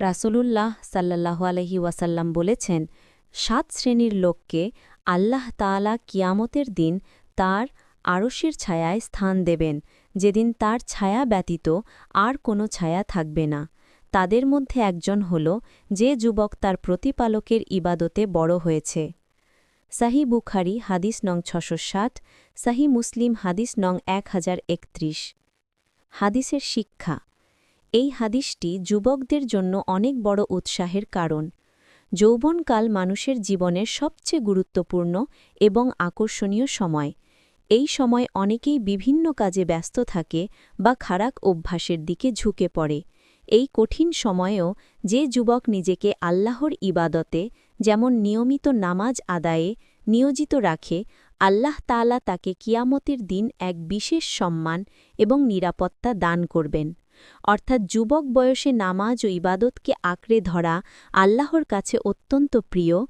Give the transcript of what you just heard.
রাসূলুল্লাহ সাল্লাল্লাহু আলাইহি ওয়াসাল্লাম বলেছেন, ৭ শ্রেণীর লোককে আল্লাহ তাআলা কিয়ামতের দিন তার আরশের ছায়ায় স্থান দেবেন, যেদিন তার ছায়া ব্যতীত আর কোনো ছায়া থাকবে না। তাদের মধ্যে একজন হল যে যুবক তার প্রতিপালকের ইবাদতে বড় হয়েছে। সহিহ বুখারী হাদিস নং ৬৬০, সহিহ মুসলিম হাদিস নং ১০৩১। হাদিসের শিক্ষা। এই হাদিসটি যুবকদের জন্য অনেক বড় উৎসাহের কারণ। যৌবনকাল মানুষের জীবনের সবচেয়ে গুরুত্বপূর্ণ এবং আকর্ষণীয় সময়। এই সময় অনেকেই বিভিন্ন কাজে ব্যস্ত থাকে বা খারাপ অভ্যাসের দিকে ঝুঁকে পড়ে। এই কঠিন সময়েও যে যুবক নিজেকে আল্লাহর ইবাদতে, যেমন নিয়মিত নামাজ আদায়ে নিয়োজিত রাখে, আল্লাহ তাআলা তাকে কিয়ামতের দিন এক বিশেষ সম্মান এবং নিরাপত্তা দান করবেন। অর্থাৎ যুবক বয়সে নামাজ ও ইবাদতকে আঁকড়ে ধরা আল্লাহর কাছে অত্যন্ত প্রিয়